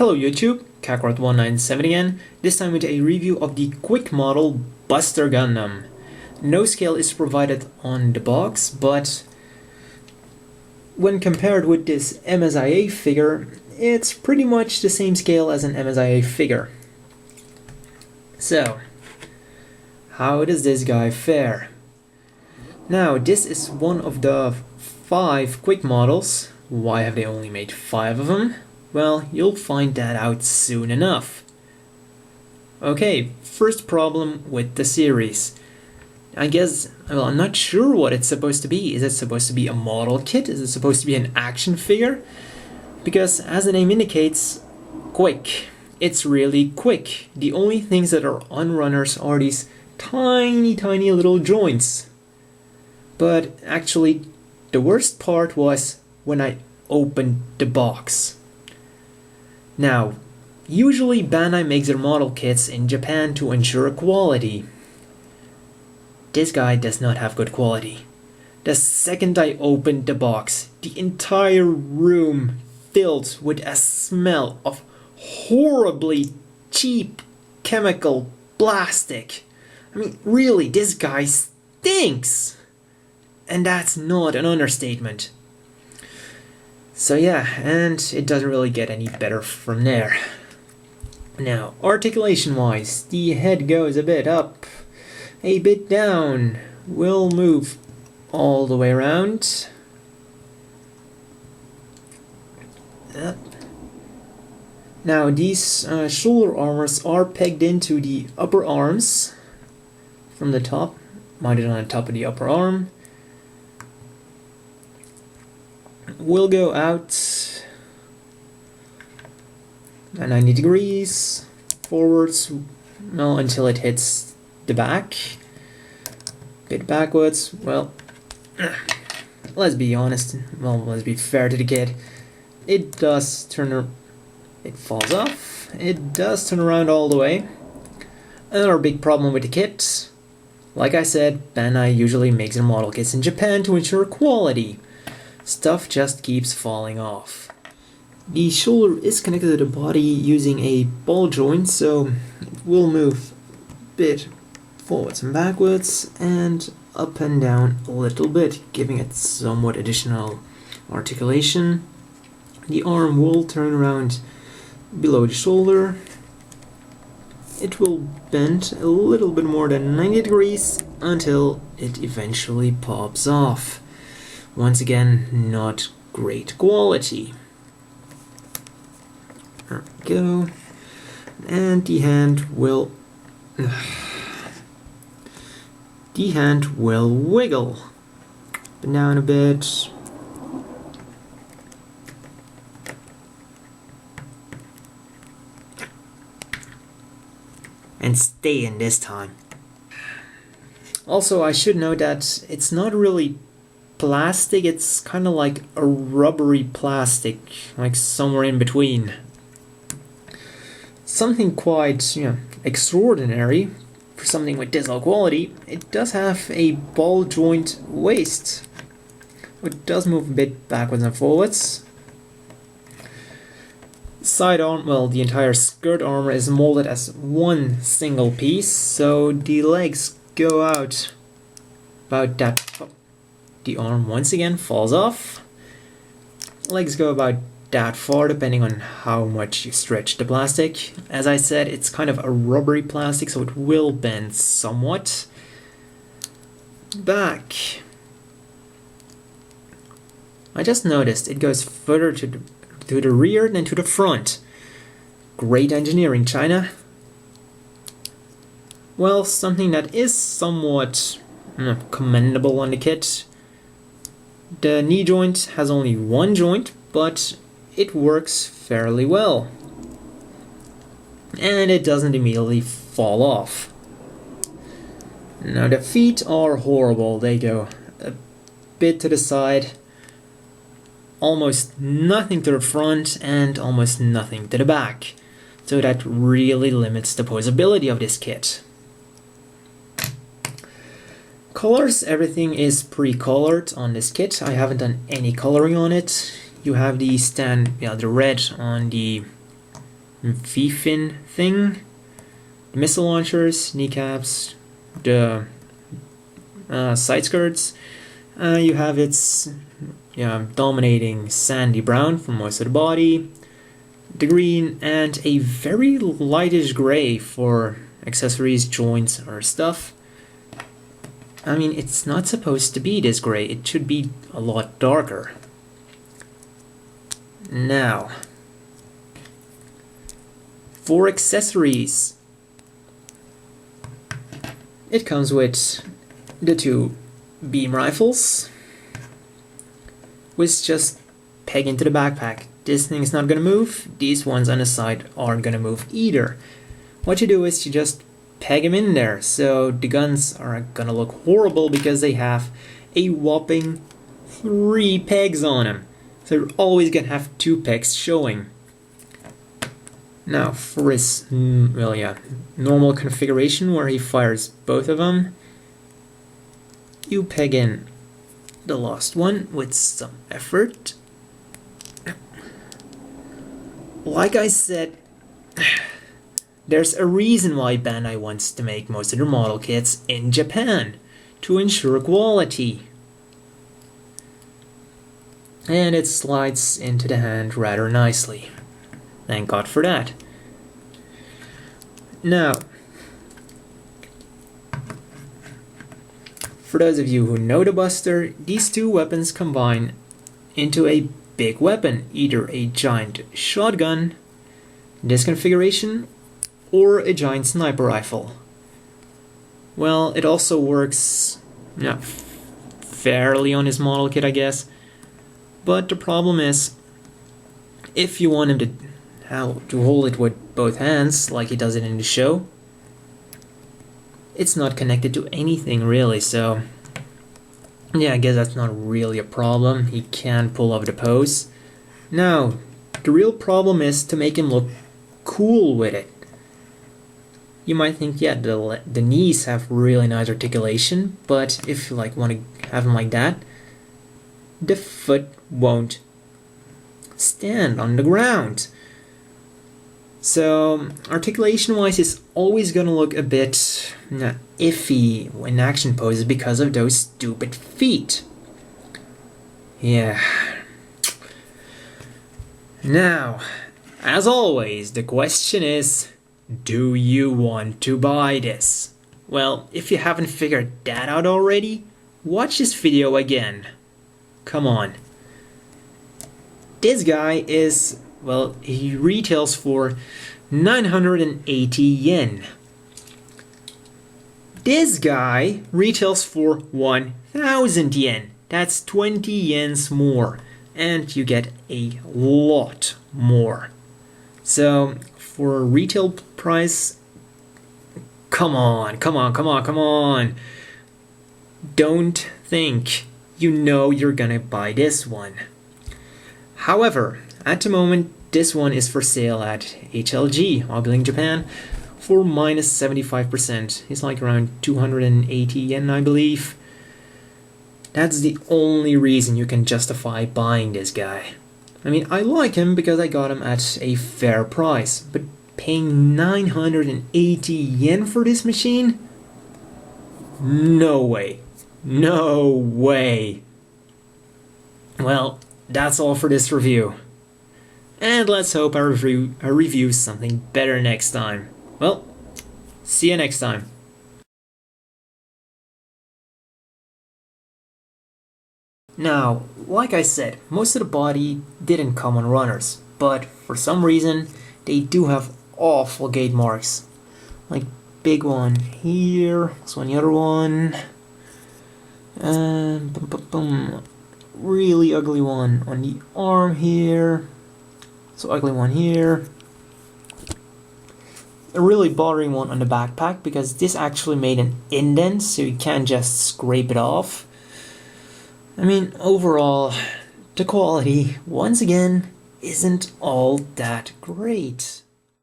Hello YouTube, Kakarot197 again, this time with a review of the quick model Buster Gundam. No scale is provided on the box, but when compared with this MSIA figure, it's pretty much the same scale as an MSIA figure. So, how does this guy fare? Now, this is one of the 5 quick models. Why have they only made 5 of them? Well, you'll find that out soon enough. Okay, first problem with the series. I guess, well, I'm not sure what it's supposed to be. Is it supposed to be a model kit? Is it supposed to be an action figure? Because, as the name indicates, quick. It's really quick. The only things that are on runners are these tiny little joints. But actually, the worst part was when I opened the box. Now, usually Bandai makes their model kits in Japan to ensure quality. This guy does not have good quality. The second I opened the box, the entire room filled with a smell of horribly cheap chemical plastic. I mean, really, this guy stinks! And that's not an understatement. So yeah, and it doesn't really get any better from there. Now, articulation-wise, the head goes a bit up, a bit down. We'll move all the way around. Up. Now, these shoulder armors are pegged into the upper arms from the top, mounted on the top of the upper arm. We'll go out 90 degrees forwards, well, until it hits the back. Bit backwards. Well, let's be honest. Well, let's be fair to the kid. It does turn. It falls off. It does turn around all the way. Another big problem with the kit. Like I said, Bandai usually makes their model kits in Japan to ensure quality. Stuff just keeps falling off. The shoulder is connected to the body using a ball joint, so it will move a bit forwards and backwards and up and down a little bit, giving it somewhat additional articulation. The arm will turn around below the shoulder. It will bend a little bit more than 90 degrees until it eventually pops off. Once again, not great quality. There we go. And the hand will wiggle. Up down a bit. And stay in this time. Also, I should note that it's not really plastic, it's kind of like a rubbery plastic, like somewhere in between. Something quite, extraordinary for something with this low quality. It does have a ball joint waist. It does move a bit backwards and forwards. Side arm, well, the entire skirt armor is molded as one single piece, so the legs go out about that. The arm once again falls off. Legs go about that far depending on how much you stretch the plastic. As I said, it's kind of a rubbery plastic, so it will bend somewhat. Back. I just noticed it goes further to the rear than to the front. Great engineering, China. Well, something that is somewhat commendable on the kit. The knee joint has only one joint, but it works fairly well. And it doesn't immediately fall off. Now the feet are horrible. They go a bit to the side, almost nothing to the front, and almost nothing to the back. So that really limits the posability of this kit. Colors, everything is pre-colored on this kit. I haven't done any coloring on it. You have the red on the V-fin thing, the missile launchers, kneecaps, the side skirts. You have its dominating sandy brown for most of the body, the green, and a very lightish gray for accessories, joints, or stuff. I mean, it's not supposed to be this gray, it should be a lot darker. Now, for accessories, it comes with the two beam rifles, which just peg into the backpack. This thing's not gonna move, these ones on the side aren't gonna move either. What you do is you just peg them in there, so the guns are gonna look horrible because they have a whopping 3 pegs on them. So you're always gonna have 2 pegs showing. Now for his normal configuration where he fires both of them, you peg in the last one with some effort. Like I said, there's a reason why Bandai wants to make most of their model kits in Japan, to ensure quality. And it slides into the hand rather nicely. Thank God for that. Now, for those of you who know the Buster, these two weapons combine into a big weapon, either a giant shotgun, this configuration, or a giant sniper rifle. Well, it also works fairly on his model kit, I guess. But the problem is, if you want him to hold it with both hands, like he does it in the show, it's not connected to anything really, so yeah, I guess that's not really a problem. He can pull off the pose. Now, the real problem is to make him look cool with it. You might think, yeah, the knees have really nice articulation, but if you want to have them like that, the foot won't stand on the ground. So articulation wise, it's always gonna look a bit iffy in action poses because of those stupid feet. Yeah. Now, as always, the question is, do you want to buy this? Well, if you haven't figured that out already, watch this video again. Come on. This guy is, well, he retails for 980 yen. This guy retails for 1000 yen. That's 20 yens more. And you get a lot more. So, for a retail price, come on. Don't think you know you're gonna buy this one. However, at the moment, this one is for sale at HLG, Ogling Japan, for minus 75%. It's like around 280 yen, I believe. That's the only reason you can justify buying this guy. I mean, I like him because I got him at a fair price, but paying 980 yen for this machine? No way. No way. Well, that's all for this review. And let's hope I review something better next time. Well, see you next time. Now, like I said, most of the body didn't come on runners, but for some reason, they do have awful gate marks. Like, big one here, this one, the other one, and really ugly one on the arm here, so ugly one here, a really bothering one on the backpack because this actually made an indent, so you can't just scrape it off. I mean, overall, the quality, once again, isn't all that great.